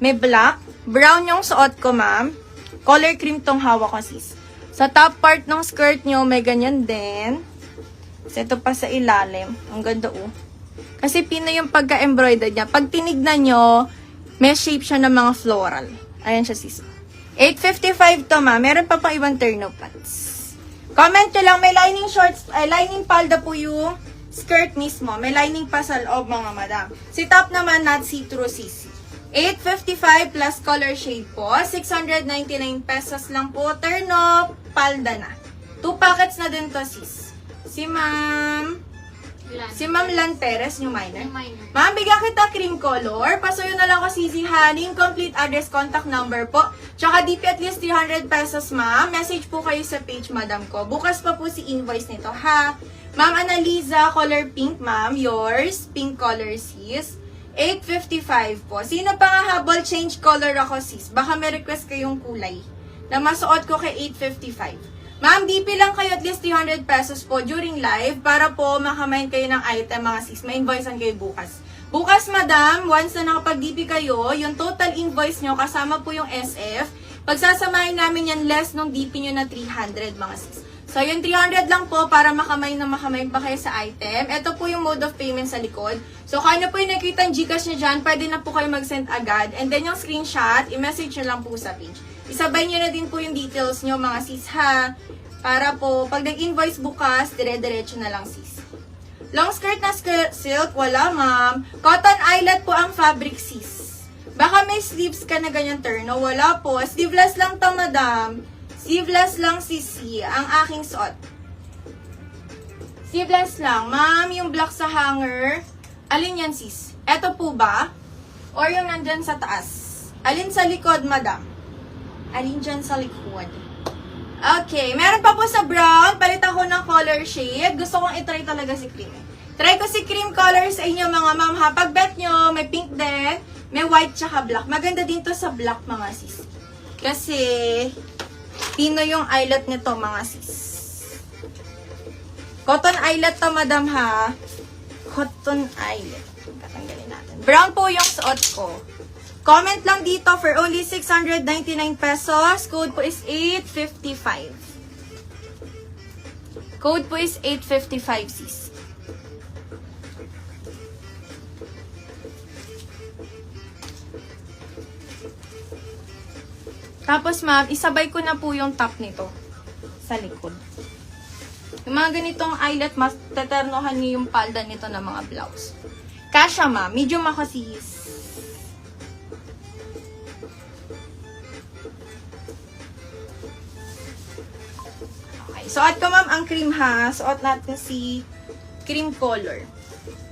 May black. Brown yung suot ko, ma'am. Color cream tong hawak ko, sis. Sa top part ng skirt nyo, may ganyan din. So, ito pa sa ilalim. Ang ganda, oh. Kasi pino yung pagka-embroidered niya. Pag tinignan nyo, may shape siya ng mga floral. Ayan siya, sis. 8.55 to, ma'am. Meron pa pang ibang turn-up pants. Comment nyo lang, may lining shorts, lining palda po yung skirt mismo. May lining pa sa loob, mga madam. Si top naman, not see-through, sis. 8.55 plus color shade po. 699 pesos lang po. Turn-up, palda na. 2 packets na din to, sis. Si Ma'am Lan Perez, yung minor. Ma'am, bigyan kita cream color. Pasuyo na lang ko CZ Haning. Complete address, contact number po. Tsaka DP at least 300 pesos, ma'am. Message po kayo sa page, madam ko. Bukas pa po si invoice nito, ha? Ma'am Analiza, color pink, ma'am. Yours, pink color, sis. 8.55 po. Sino pa nga habol change color ako, sis? Baka may request kayong kulay na masuot ko kay 8.55. Ma'am, DP lang kayo at least 300 pesos po during live para po makamain kayo ng item, mga sis. Ma-invoicean kayo bukas. Bukas, madam, once na nakapag-DP kayo, yung total invoice nyo kasama po yung SF. Pagsasamahin namin yan less nung DP nyo na 300, mga sis. So, yung 300 lang po para makamain pa kayo sa item. Ito po yung mode of payment sa likod. So, kung ano po yung nakita ang Gcash nyo dyan, pwede na po kayo mag-send agad. And then yung screenshot, i-message nyo lang po sa page. Isabay nyo na din po yung details nyo, mga sis, ha? Para po, pag nag-invoice bukas, dire-diretso na lang, sis. Long skirt na silk, wala, ma'am. Cotton eyelet po ang fabric, sis. Baka may sleeves ka na ganyan turn, no? Wala po. Sleeveless lang to, madam. Sleeveless lang, sisi, ang aking suot. Sleeveless lang. Ma'am, yung black sa hanger, alin yan, sis? Eto po ba? Or yung nandyan sa taas? Alin sa likod, madam? Alin dyan sa likod? Okay, meron pa po sa brown. Palit ako ng color shade. Gusto kong itry talaga si cream. Try ko si cream color sa inyo, mga ma'am, ha. Pag bet nyo, may pink din, may white tsaka black. Maganda din to sa black, mga sis. Kasi, pino yung eyelet nito, mga sis. Cotton eyelet to, madam, ha. Cotton eyelet. Katanggalin natin. Brown po yung suot ko. Comment lang dito for only 699 pesos. Code po is 855. Code po is 855, sis. Tapos, ma'am, isabay ko na po yung top nito sa likod. Yung mga ganitong eyelet, mas teternohan niyo yung palda nito ng mga blouse. Kasha, ma'am. Medium ako, sis. Suot ko, ma'am, ang cream, ha. Suot natin si cream color.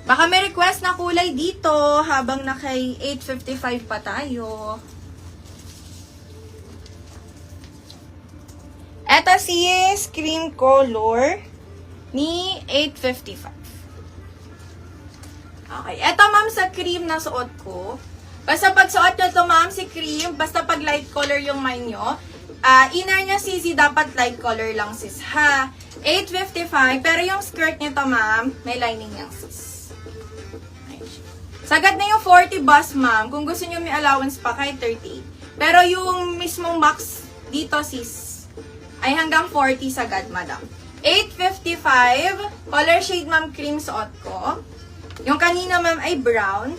Baka may request na kulay dito habang nakay 8.55 pa tayo. Ito sis, cream color ni 8.55. Okay. Ito, ma'am, sa cream na suot ko. Basta pag suot nyo to, ma'am, si cream, basta pag light color yung mine nyo, inner niya, sisi, dapat light color lang, sis, ha. 8.55, pero yung skirt nito, ma'am, may lining yan, sis. Sagad na yung 40 bus, ma'am. Kung gusto niyo may allowance pa, kahit 38. Pero yung mismong max dito, sis, ay hanggang 40 sagad, madam. 8.55, color shade, ma'am, cream suot ko. Yung kanina, ma'am, ay brown.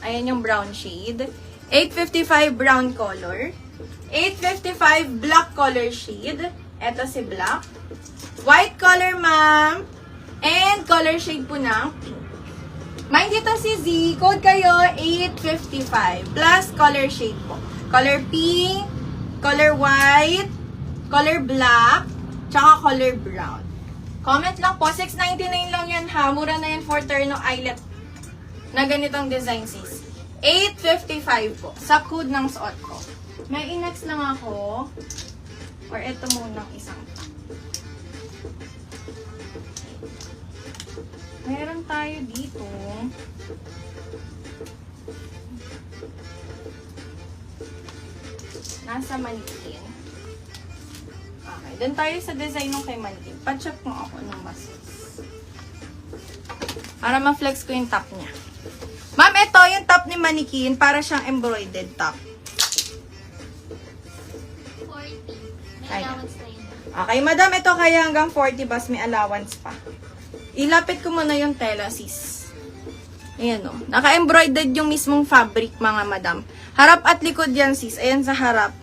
Ayan yung brown shade. 8.55, brown color. 8.55, black color shade. Ito si black. White color, ma'am. And color shade po ng pink. Mind dito si Z. Code kayo 8.55. Plus color shade po. Color pink, color white, color black, tsaka color brown. Comment lang po. 6.99 lang yan, ha. Mura na yan for turno eyelet na ganitong design, sis. 8.55 po. Sa code ng suot ko. May inex lang ako. Or ito muna isang top. Meron tayo dito. Nasa mannequin. Okay. Doon tayo sa design ng kay mannequin. Pa-check mo ako ng masis. Para ma-flex ko yung top niya. Ma'am, ito yung top ni mannequin. Para siyang embroidered top. Okay, madam, ito kaya hanggang 40 bas may allowance pa. Ilapit ko muna yung tela, sis. Ayan o. Naka-embroidered yung mismong fabric, mga madam. Harap at likod yan, sis. Ayan sa harap.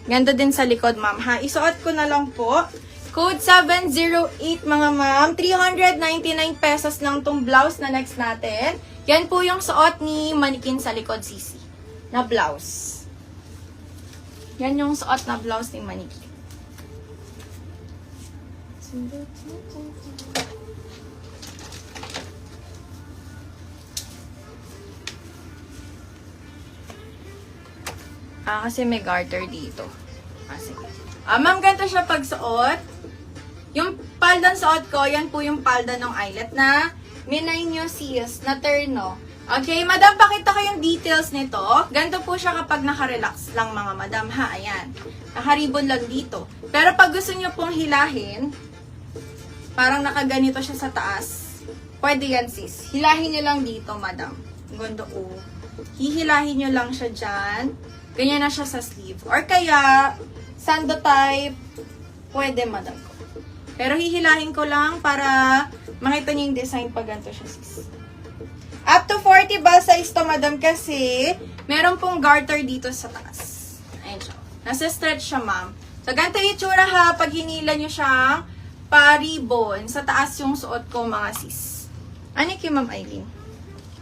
Ganda din sa likod, ma'am. Ha, isuot ko na lang po. Code 708, mga ma'am. 399 pesos lang tong blouse na next natin. Yan po yung suot ni Manikin sa likod, sisi. Na blouse. Yan yung suot na blouse ni Manikin. Kasi may garter dito. Sige. Ma'am, ganito siya pagsuot. Yung paldang suot ko, yan po yung palda ng eyelet na minay nyo sis, na terno. Okay, madam, pakita ko yung details nito. Ganito po siya kapag naka-relax lang, mga madam, ha? Ayan. Naka-ribbon lang dito. Pero pag gusto nyo pong hilahin, parang nakaganito siya sa taas. Pwede yan, sis. Hilahin nyo lang dito, madam. Ganda, oh. Hihilahin nyo lang siya dyan. Ganyan na siya sa sleeve. Or kaya, sando type, pwede, madam ko. Pero hihilahin ko lang para makita niyo yung design pag ganito siya, sis. Up to 40 ball size to, madam, kasi meron pong garter dito sa taas. Ayan siya. Nasa stretch siya, ma'am. So, ganito yung itsura, ha, pag hinila nyo siyang pa-ribbon. Sa taas yung suot ko, mga sis. Ano yung kay Ma'am Aileen?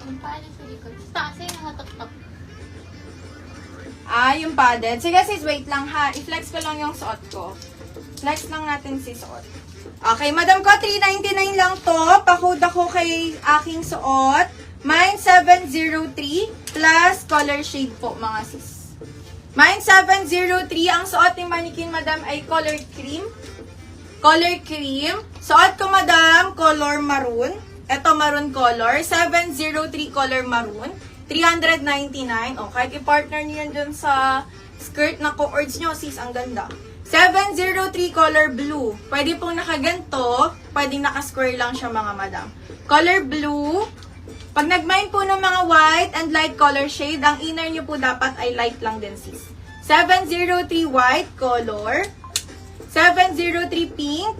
Yung padded sa likod. Sa taas yung nakatok-tok. Yung padded. Sige, sis, wait lang, ha. I-flex ko lang yung suot ko. Flex lang natin si suot. Okay, madam ko, 399 lang to. Pakode ako kay aking suot. Mine 703 plus color shade po, mga sis. Mine 703. Ang suot ni Manikin, madam, ay color cream. Color cream. Suot ko, madam, color maroon. Ito, maroon color. 703 color maroon. 399. O, kahit i-partner niyo yan dyan sa skirt na co-ords nyo, sis, ang ganda. 703 color blue. Pwede pong nakaganto. Pwedeng naka-square lang siya, mga madam. Color blue. Pag nag-mine po ng mga white and light color shade, ang inner nyo po dapat ay light lang din, sis. 703 white color. 703 pink.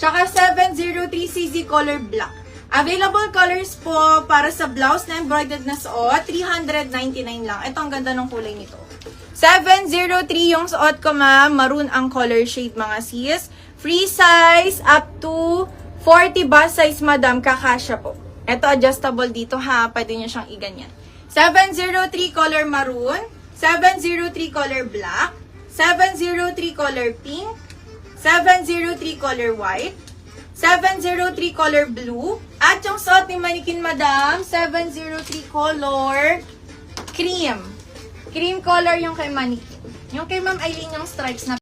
Tsaka 703 CZ color black. Available colors po para sa blouse na embroidered na suot, 399 lang. Ito ang ganda ng kulay nito. 703 yung suot ko, ma'am. Maroon ang color shade, mga sis. Free size up to 40 bust size, madam. Kakasya po. Ito adjustable dito, ha. Pwede nyo siyang iganyan. 703 color maroon. 703 color black. 703 color pink. 703 color white. 703 color blue. At yung suot ni Manikin, madam, 703 color cream. Cream color yung kay Manikin. Yung kay Ma'am Aileen yung stripes na